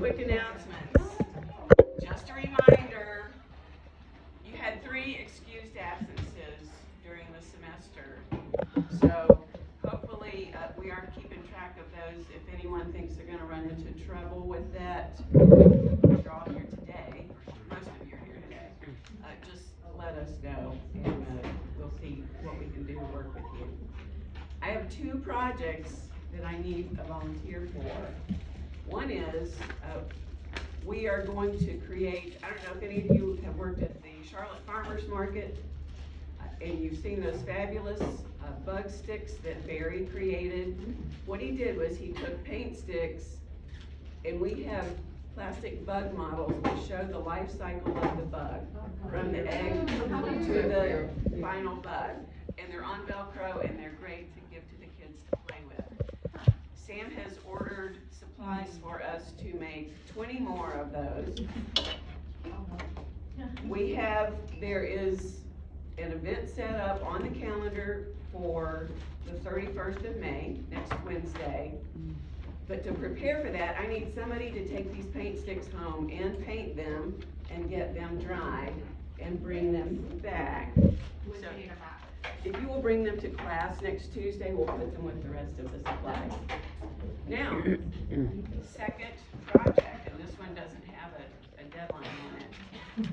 Quick announcements. Just a reminder, you had 3 excused absences during the semester. So hopefully we aren't keeping track of those. If anyone thinks they're going to run into trouble with that, you're all here today. Most of you are here today. Just let us know and we'll see what we can do to work with you. I have 2 projects that I need a volunteer for. One is we are going to create, I don't know if any of you have worked at the Charlotte Farmers Market and you've seen those fabulous bug sticks that Barry created. What he did was he took paint sticks, and we have plastic bug models that show the life cycle of the bug, from the egg to the final bug. And they're on Velcro and they're great to give to the kids to play with. Sam has ordered supplies for us to make 20 more of those. There is an event set up on the calendar for the 31st of May, next Wednesday. But to prepare for that, I need somebody to take these paint sticks home and paint them and get them dried and bring them back. So, if you will bring them to class next Tuesday, we'll put them with the rest of the supplies. Now, second project, and this one doesn't have a deadline on it.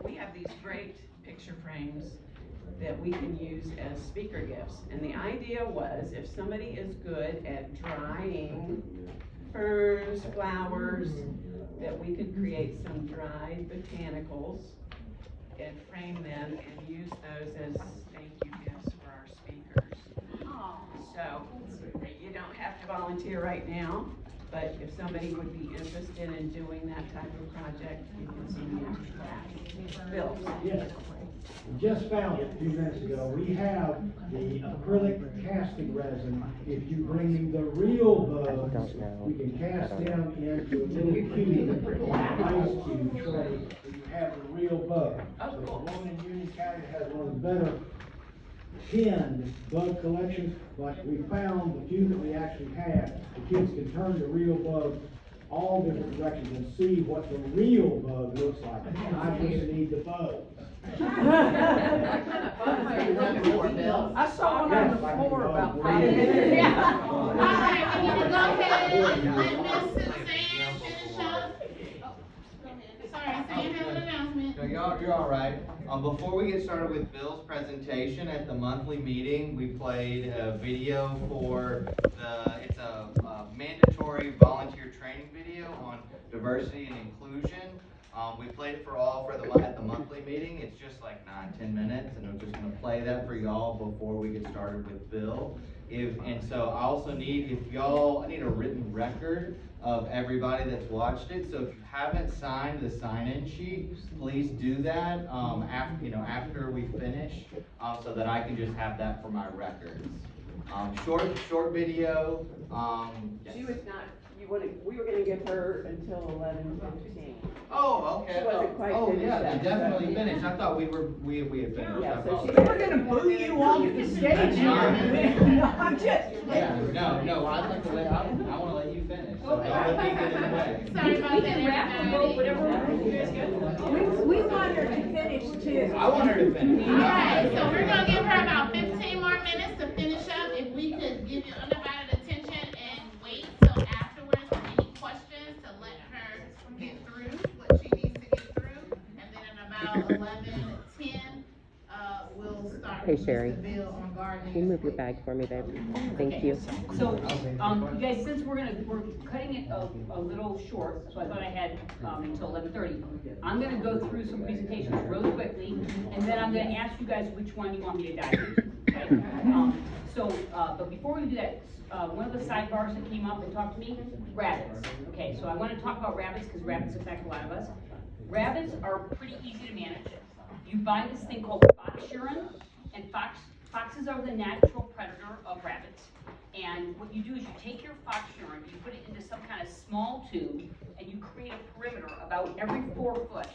We have these great picture frames that we can use as speaker gifts. And the idea was, if somebody is good at drying ferns, flowers, that we could create some dried botanicals and frame them and use those as thank you gifts for our speakers. So you don't have to volunteer right now, but if somebody would be interested in doing that type of project, you can see me after class. Bill? Yes, just found it a few minutes ago. We have the acrylic casting resin. If you bring me the real bugs, we can cast them into a little cube, ice cube tray, and you have the real bug. Oh, There's cool. one in Union County that has one of the better pinned bug collections. Like we found the few that we actually had, the kids can turn the real bug all different directions and see what the real bug looks like. I just need the bug. I saw one on the floor about 5 Yeah. minutes ago. All right, we need to go ahead and let Mrs. Sam finish up. Go ahead. Sorry, Sam has an announcement. No, you're all right. Before we get started with Bill's presentation at the monthly meeting, we played a video for it's a mandatory volunteer training video on diversity and inclusion. We played it at the monthly meeting. It's just like 9-10 minutes, and I'm just gonna play that for y'all before we get started with Bill. So I also need, I need a written record of everybody that's watched it. So if you haven't signed the sign-in sheet, please do that after we finish, so that I can just have that for my records. Short video. Yes. She was not, we were gonna give her until 11:15. Oh, okay. She wasn't quite finished yeah, yet, they definitely so- finished. I thought we had finished. Yeah, I so she- apologize. We're gonna boo you off the stage. I'm just. Yeah, no, I'd like to I wanna let you finish. So don't let me get in the way. Sorry about that, We want her to finish too. I want her to finish. All right, so we're gonna give her about 15 more minutes to finish up. If we could give you undivided attention and wait till afterwards for any questions to let her get through what she needs to get through. And then in about 11:10, we'll start Hey, with Sherry. Mr. Bill on gardening. Can you move your bag for me, babe? Thank Okay, you. So, you guys, since we're cutting it a little short, so I thought I had, until 11:30. I'm gonna go through some presentations really quickly, and then I'm gonna ask you guys which one you want me to dive into, okay? But before we do that, one of the sidebars that came up and talked to me, rabbits. Okay, so I wanna talk about rabbits, because rabbits affect a lot of us. Rabbits are pretty easy to manage. You buy this thing called fox urine, and foxes are the natural predator of rabbits. And what you do is you take your fox urine, you put it into some kind of small tube, and you create a perimeter about every 4 foot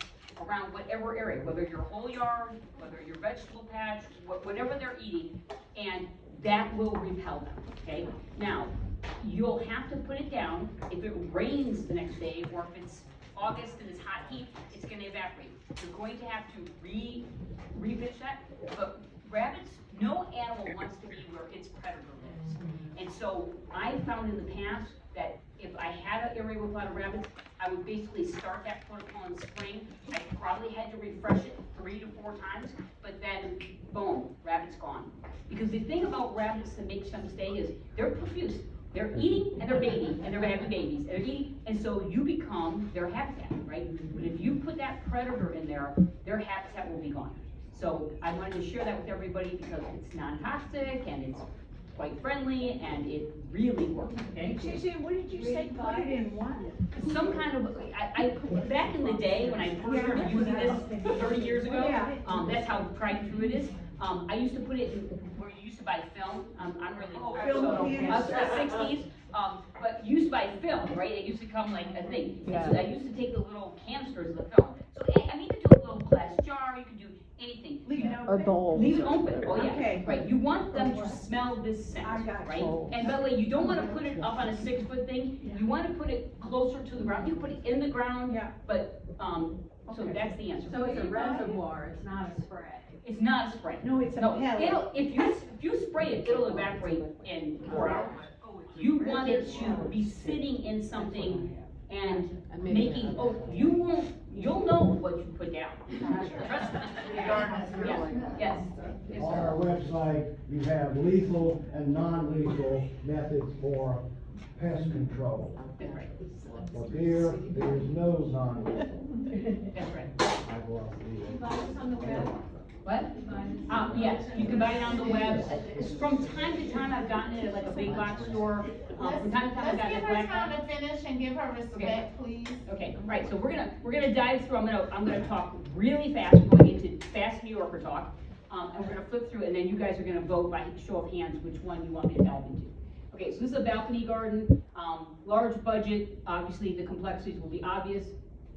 around whatever area, whether your whole yard, whether your vegetable patch, whatever they're eating, and that will repel them, okay? Now, you'll have to put it down. If it rains the next day, or if it's August and it's hot heat, it's gonna evaporate. You're going to have to re-pitch that, but rabbits, no animal wants to be where its predator lives. And so I found in the past that if I had an area with a lot of rabbits, I would basically start that protocol in spring. I probably had to refresh it 3 to 4 times, but then boom, rabbits gone. Because the thing about rabbits that makes them stay is they're profuse. They're eating and they're bathing and they're having babies and they're eating, and so you become their habitat, right? But if you put that predator in there, their habitat will be gone. So I wanted to share that with everybody because it's non-toxic and it's quite friendly and it really works, okay? Suzanne, what did you say, put it in what? Some kind of, back in the day, when I first started using this 30 years ago, that's how tried and true it is. I used to put it in, where you used to buy film, I'm really old, film so, cans. the 60s, but you used to buy film, right? It used to come like a thing. And so I used to take the little canisters of the film. So, I mean, you could do a little glass jar, you could do anything. Leave it Or open? bowls. Leave it open, oh yeah, Okay. right, you want them to smell this scent, I got you. right? And by the way, you don't wanna put it up on a 6-foot thing, you wanna put it closer to the ground, you put it in the ground, Yeah. but, so Okay. that's the answer. So it's a reservoir, it's not a spray. It's not a spray. No, it's a pellet. It'll, if you spray it, it'll evaporate in 4 hours. You want it to be sitting in something and making, you'll know what you put down. Trust me. Yes. On our website, you have lethal and non-lethal methods for pest control. That's right. For deer, there is no non-lethal. That's right. You buy this on the web? What? Yes, you can buy it on the web. From time to time, I've gotten it at like a big box store. From time to time, I've Let's gotten give it her at time Black. to finish and give her respect, please. Okay, right, so we're gonna dive through, I'm gonna talk really fast, we're going into fast New Yorker talk. And we're gonna flip through, and then you guys are gonna vote by show of hands which one you want me to delve into. Okay, so this is a balcony garden, large budget, obviously the complexities will be obvious.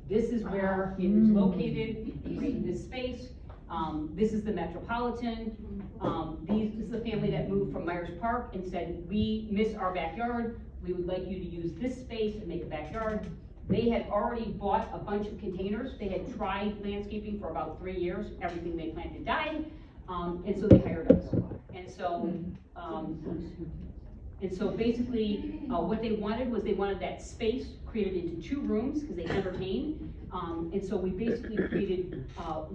This is where it is located, right in this space. This is the Metropolitan. This is the family that moved from Myers Park and said, we miss our backyard. We would like you to use this space and make a backyard. They had already bought a bunch of containers. They had tried landscaping for about 3 years. Everything they planted died. And so they hired us. And so basically, what they wanted was they wanted that space created into 2 rooms because they entertained. And so we basically created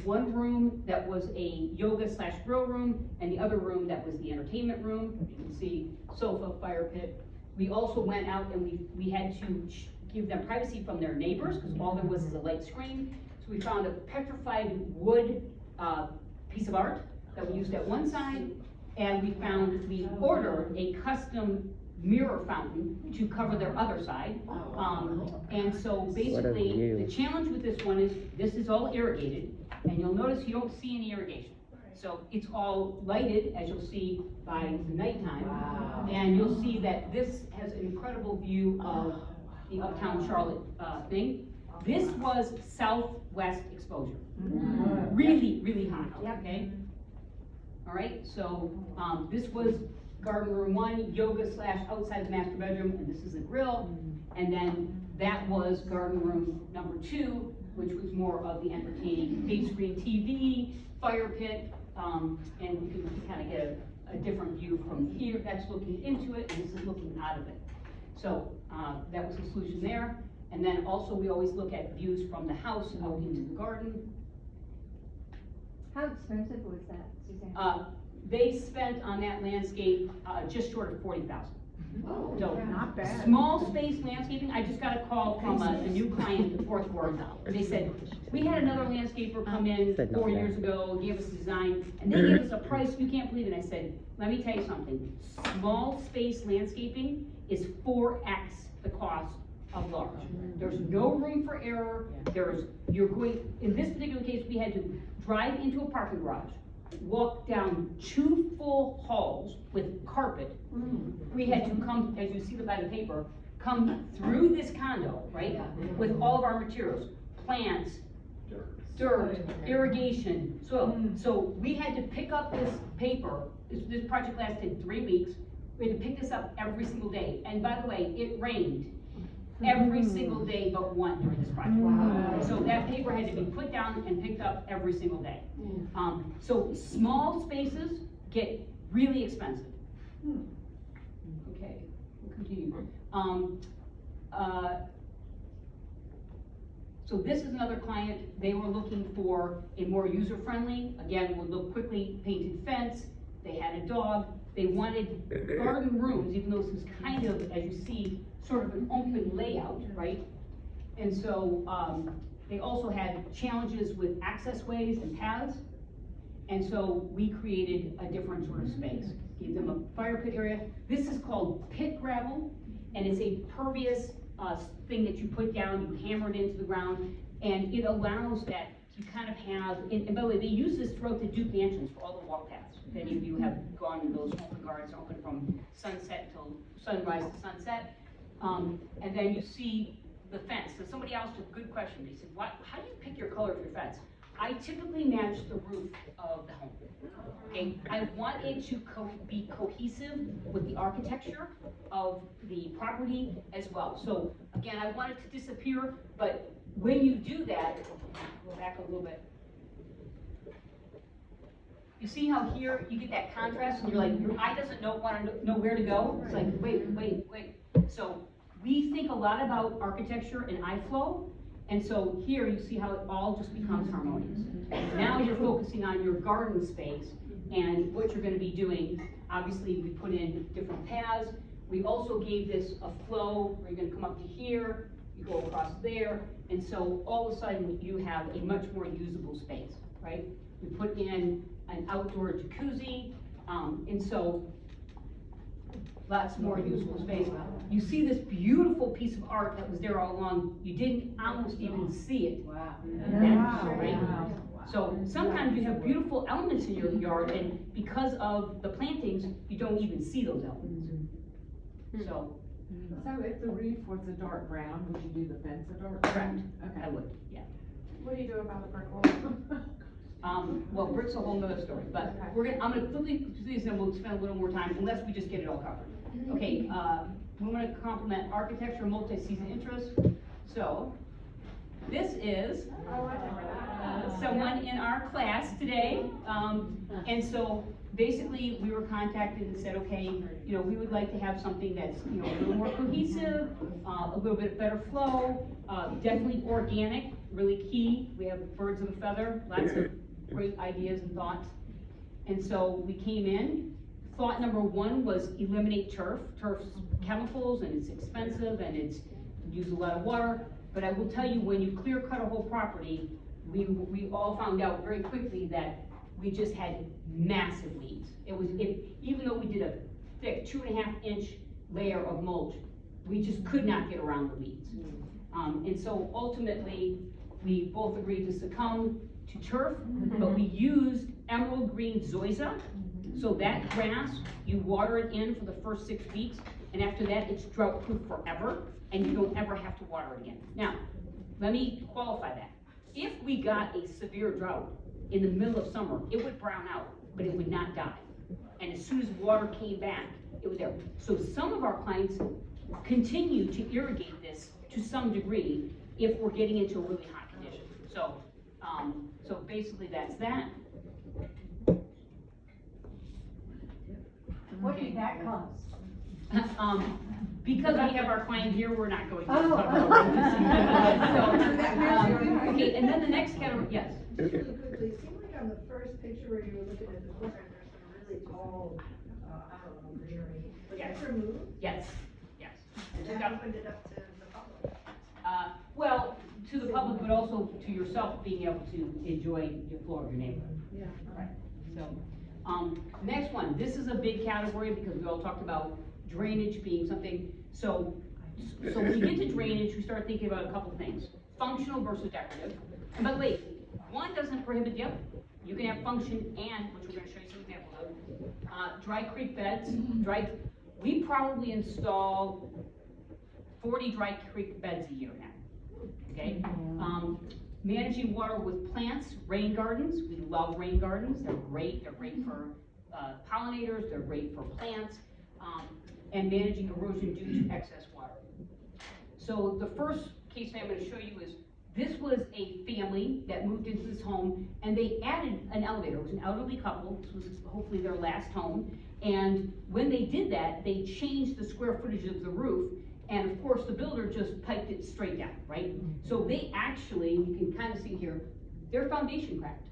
one room that was a yoga/grill room, and the other room that was the entertainment room. You can see sofa, fire pit. We also went out and we had to give them privacy from their neighbors because all there was a light screen. So we found a petrified wood piece of art that we used at one side, and we ordered a custom mirror fountain to cover their other side. And so basically, view. the challenge with this one is, this is all irrigated, and you'll notice you don't see any irrigation. So it's all lighted, as you'll see by the nighttime. Wow. And you'll see that this has an incredible view of the Uptown Charlotte thing. This was southwest exposure. Really, really hot, okay? All right, so this was garden room 1, yoga/outside the master bedroom, and this is the grill. And then that was garden room number 2, which was more of the entertaining, big screen TV, fire pit, and you can kind of get a different view from here. That's looking into it, and this is looking out of it. So that was the solution there. And then also we always look at views from the house out into the garden. How expensive was that, Suzanne? They spent on that landscape just short of $40,000. Oh, So, Not bad. small space landscaping, I just got a call from a new client in the fourth ward. They said, we had another landscaper come in Said not 4 bad. years ago, gave us a design, and they gave us a price, you can't believe it. I said, let me tell you something, small space landscaping is 4x the cost of large. There's no room for error, in this particular case, we had to drive into a parking garage, walk down 2 full halls with carpet. We had to come, as you see by the paper, come through this condo, right, with all of our materials, plants, dirt, irrigation, soil. So we had to pick up this paper, this project lasted 3 weeks. We had to pick this up every single day. And by the way, it rained every single day but one during this project. So that paper had to be put down and picked up every single day. So small spaces get really expensive. Okay, we'll continue. So this is another client. They were looking for a more user-friendly, again, would look quickly, painted fence. They had a dog. They wanted garden rooms, even though this is kind of, as you see, sort of an open layout, right? And so they also had challenges with access ways and paths. And so we created a different sort of space. Gave them a fire pit area. This is called pit gravel, and it's a pervious thing that you put down, you hammer it into the ground, and it allows that you kind of have, and by the way, they use this throughout the Duke mansions for all the walk paths. If any of you have gone to those open gardens, open from sunset till sunrise to sunset. And then you see the fence. So somebody asked a good question. They said, how do you pick your color of your fence? I typically match the roof of the home. Okay, I want it to be cohesive with the architecture of the property as well. So again, I want it to disappear, but when you do that, go back a little bit. You see how here you get that contrast and you're like, your eye doesn't want to know where to go? It's like, wait. So we think a lot about architecture and eye flow. And so here you see how it all just becomes harmonious. Now you're focusing on your garden space and what you're going to be doing. Obviously, we put in different paths. We also gave this a flow where you're going to come up to here, you go across there, and so all of a sudden you have a much more usable space, right? We put in an outdoor jacuzzi, and so lots more usable space. You see this beautiful piece of art that was there all along. You didn't almost even see it. Wow. Right? So sometimes you have beautiful elements in your yard, and because of the plantings, you don't even see those elements. So if the roof was a dark brown, would you do the fence a dark correct. brown? I would, yeah. What do you do about the brick wall? Well, brick's a whole nother story, but I'm gonna quickly do these and we'll spend a little more time unless we just get it all covered. Okay, we want to complement architecture, multi-season interest. So, this is someone in our class today, and so basically we were contacted and said, okay, we would like to have something that's a little more cohesive, a little bit better flow, definitely organic, really key. We have birds of a feather, lots of great ideas and thoughts. And so we came in. Thought number one was eliminate turf. Turf's chemicals and it's expensive and it's used a lot of water. But I will tell you, when you clear cut a whole property, we all found out very quickly that we just had massive weeds. Even though we did a thick 2.5-inch layer of mulch, we just could not get around the weeds. And so ultimately, we both agreed to succumb to turf, but we used emerald green zoysia. So that grass, you water it in for the first 6 weeks, and after that, it's drought proof forever, and you don't ever have to water it again. Now, let me qualify that. If we got a severe drought in the middle of summer, it would brown out, but it would not die. And as soon as water came back, it was there. So some of our clients continue to irrigate this to some degree if we're getting into a really hot condition. So, so basically that's that. What did that cost? Because we have our client here, we're not going to Oh. talk about it. Okay, and then the next category, yes. Just really quickly, it seemed like on the first picture where you were looking at the foreground, there's some really tall, greenery. Was Yes. that removed? Yes, yes. And that opened it up to the public? Well, to the public, but also to yourself being able to enjoy the floor of your neighborhood. Yeah. Right, so, next one, this is a big category because we all talked about drainage being something, so when you get to drainage, we start thinking about a couple things, functional versus decorative. And by the way, one doesn't prohibit the other. You can have function and, which we're gonna show you some examples of, dry creek beds, we probably install 40 dry creek beds a year now, okay? Managing water with plants, rain gardens, we love rain gardens, they're great for pollinators, they're great for plants. and managing erosion due to excess water. So the first case I'm gonna show you is, this was a family that moved into this home, and they added an elevator. It was an elderly couple, this was hopefully their last home, and when they did that, they changed the square footage of the roof, and of course, the builder just piped it straight down, right? So they actually, you can kind of see here, their foundation cracked.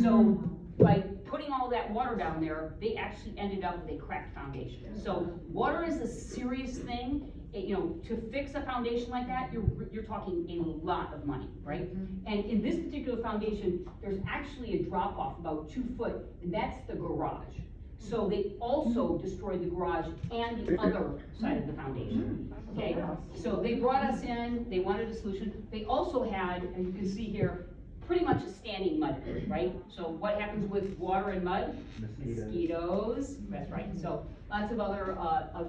So by putting all that water down there, they actually ended up with a cracked foundation. So water is a serious thing. You know, to fix a foundation like that, you're talking a lot of money, right? And in this particular foundation, there's actually a drop off about 2 foot, and that's the garage. So they also destroyed the garage and the other side of the foundation, okay? So they brought us in, they wanted a solution. They also had, and you can see here, pretty much a standing mud pit, right? So what happens with water and mud? Mosquitoes, that's right. So lots of other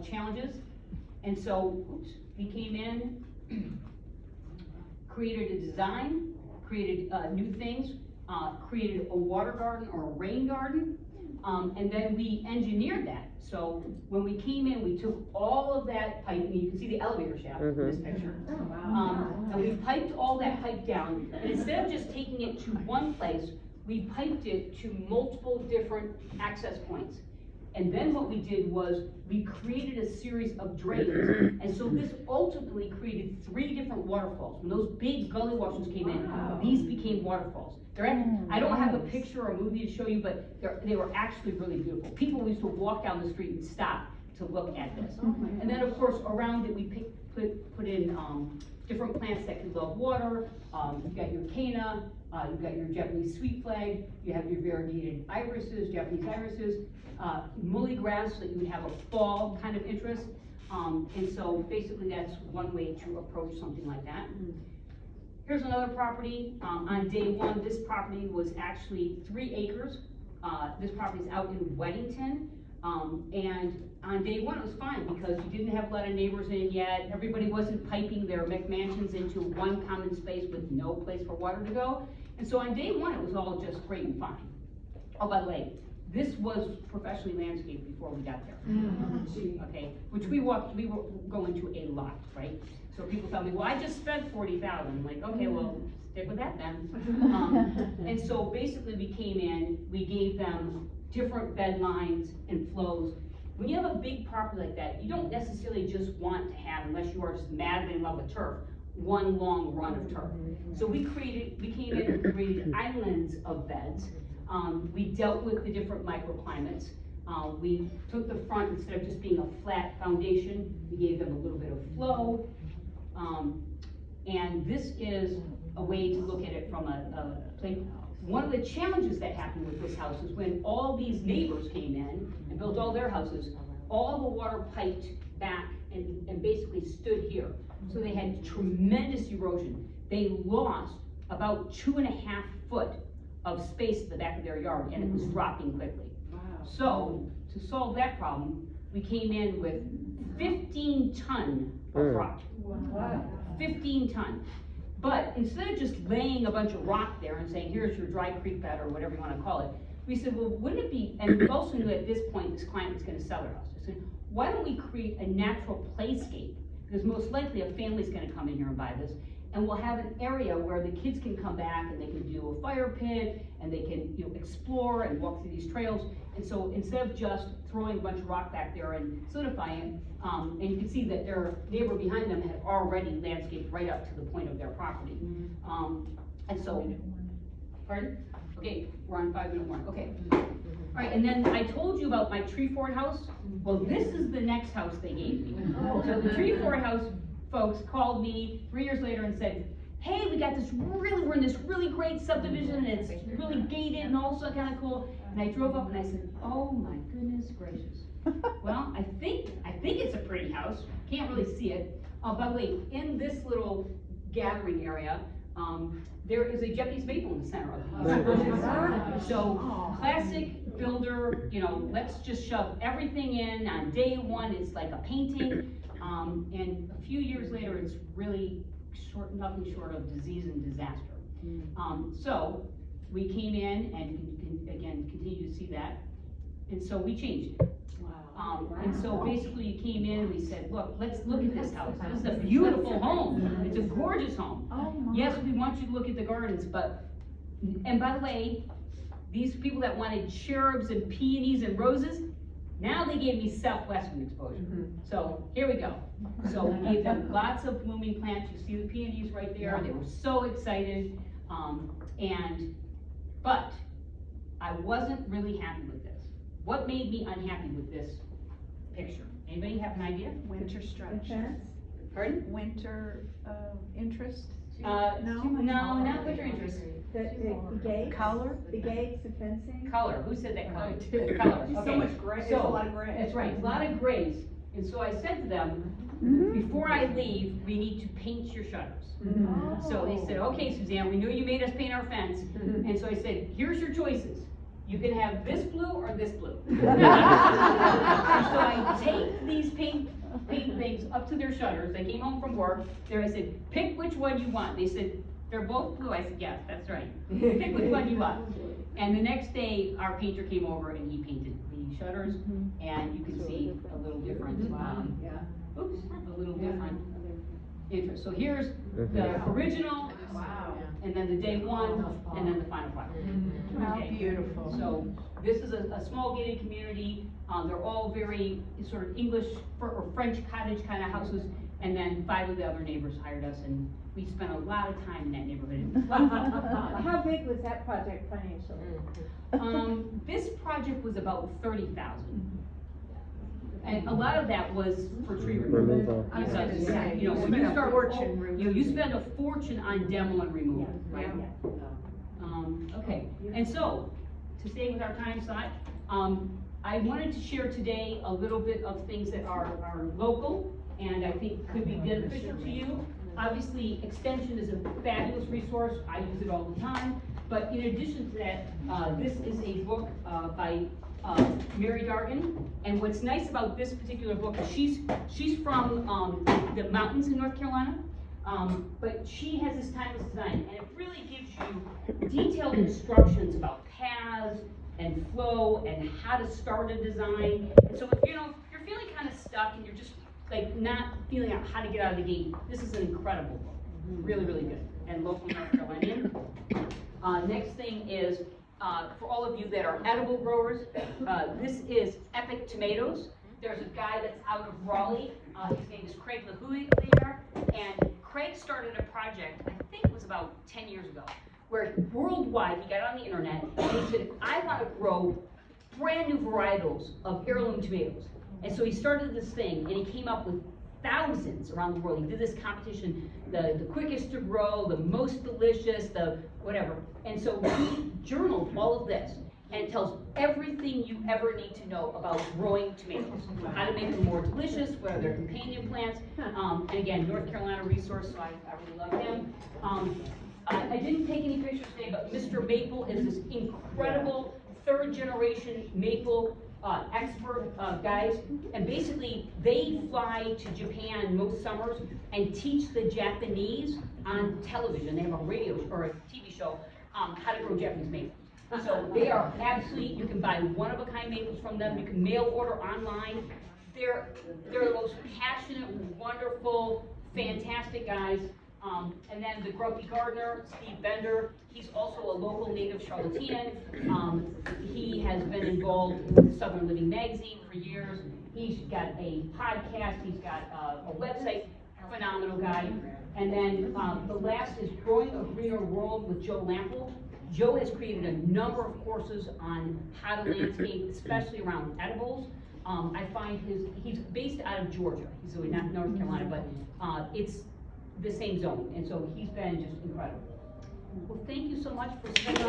challenges. And so, we came in, created a design, created new things, created a water garden or a rain garden, and then we engineered that. So when we came in, we took all of that pipe, and you can see the elevator shaft in this picture. And we piped all that pipe down, and instead of just taking it to one place, we piped it to multiple different access points. And then what we did was, we created a series of drains, and so this ultimately created 3 different waterfalls. When those big gully washers came in, these became waterfalls. I don't have a picture or a movie to show you, but they were actually really beautiful. People used to walk down the street and stop to look at this. And then, of course, around it, we put in different plants that can love water. You've got your canna, you've got your Japanese sweet flag, you have your variegated irises, Japanese irises, mully grass, so that you would have a fall kind of interest. And so basically that's one way to approach something like that. Here's another property. On day one, this property was actually 3 acres. This property is out in Weddington. And on day one, it was fine because you didn't have a lot of neighbors in yet. Everybody wasn't piping their McMansions into one common space with no place for water to go. And so on day one, it was all just great and fine. Oh, by the way, this was professionally landscaped before we got there. Okay, which we were going to a lot, right? So people tell me, well, I just spent $40,000. I'm like, okay, well, stick with that then. And so basically we came in, we gave them different bed lines and flows. When you have a big property like that, you don't necessarily just want to have, unless you are just madly in love with turf, one long run of turf. So we came in and created islands of beds. We dealt with the different microclimates. We took the front, instead of just being a flat foundation, we gave them a little bit of flow. And this is a way to look at it from a place. One of the challenges that happened with this house is when all these neighbors came in and built all their houses, all the water piped back and basically stood here. So they had tremendous erosion. They lost about 2.5 foot of space at the back of their yard, and it was dropping quickly. So to solve that problem, we came in with 15 ton of rock. 15 ton. But instead of just laying a bunch of rock there and saying, here's your dry creek bed or whatever you want to call it, we said, well, wouldn't it be, and we also knew at this point this client was going to sell their house. I said, why don't we create a natural playscape? Because most likely a family's going to come in here and buy this, and we'll have an area where the kids can come back and they can do a fire pit and they can, you know, explore and walk through these trails. And so instead of just throwing a bunch of rock back there and solidifying it, and you can see that their neighbor behind them had already landscaped right up to the point of their property. And so, pardon? Okay, we're on 5-minute warning, okay. All right, and then I told you about my tree fort house. Well, this is the next house they gave me. So the tree fort house folks called me 3 years later and said, hey, we're in this really great subdivision, and it's really gated and all so kind of cool. And I drove up and I said, oh my goodness gracious. Well, I think it's a pretty house. Can't really see it. By the way, in this little gathering area, there is a Japanese maple in the center of it. So classic builder, you know, let's just shove everything in. On day one, it's like a painting. And a few years later, it's really nothing short of disease and disaster. So we came in, and you can again continue to see that. And so we changed it. And so basically you came in and we said, look, let's look at this house. This is a beautiful home. It's a gorgeous home. Yes, we want you to look at the gardens, but, and by the way, these people that wanted cherubs and peonies and roses, now they gave me southwestern exposure. So here we go. So we gave them lots of blooming plants. You see the peonies right there. They were so excited. But I wasn't really happy with this. What made me unhappy with this picture? Anybody have an idea? Winter stretch. Pardon? Winter, interest? No, not winter interest. The gates? Color? The gates, the fencing? Color. Who said that color? did. Color. So Okay. much gray, there's a lot of gray. That's right, a lot of grays. And so I said to them, before I leave, we need to paint your shutters. So they said, okay, Suzanne, we knew you made us paint our fence. And so I said, here's your choices. You can have this blue or this blue. And so I take these paint things up to their shutters. I came home from work. There I said, pick which one you want. They said, they're both blue. I said, yes, that's right. Pick which one you want. And the next day, our painter came over and he painted the shutters. And you can see a little different, a little different interest. So here's the original, and then the day one, and then the final product. Okay. Beautiful. So this is a small gated community. They're all very sort of English or French cottage kind of houses. And then 5 of the other neighbors hired us, and we spent a lot of time in that neighborhood. How big was that project financially? This project was about $30,000. And a lot of that was for tree removal. I was gonna say, You know, when spend you a start, fortune you spend a fortune on demo and removal, right? Okay, and so, to stay with our time slot, I wanted to share today a little bit of things that are local and I think could be beneficial to you. Obviously, Extension is a fabulous resource. I use it all the time. But in addition to that, this is a book by Mary Dargan. And what's nice about this particular book is she's from the mountains in North Carolina. But she has this timeless design, and it really gives you detailed instructions about paths and flow and how to start a design. And so if you're feeling kind of stuck and you're just like not feeling out how to get out of the gate, this is an incredible book. Really, really good. And local North Carolinian. Next thing is, for all of you that are edible growers, this is Epic Tomatoes. There's a guy that's out of Raleigh. His name is Craig LaHouille there. And Craig started a project, I think it was about 10 years ago, where worldwide he got on the internet and he said, I want to grow brand new varietals of heirloom tomatoes. And so he started this thing and he came up with thousands around the world. He did this competition, the quickest to grow, the most delicious, the whatever. And so he journaled all of this and it tells everything you ever need to know about growing tomatoes, how to make them more delicious, what are their companion plants. And again, North Carolina resource, so I really love him. I didn't take any pictures today, but Mr. Maple is this incredible 3rd generation maple expert guys, and basically they fly to Japan most summers and teach the Japanese on television. They have a radio or a TV show how to grow Japanese maple. So they are absolutely, you can buy one-of-a-kind maples from them. You can mail order online. They're the most passionate, wonderful, fantastic guys. And then the grumpy gardener, Steve Bender, he's also a local native Charlottean. He has been involved with Southern Living magazine for years. He's got a podcast, he's got a website, phenomenal guy. And then the last is Growing a Greener World with Joe Lample. Joe has created a number of courses on how to landscape, especially around edibles. I find he's based out of Georgia, so not North Carolina, but it's the same zone, and so he's been just incredible. Well, thank you so much for spending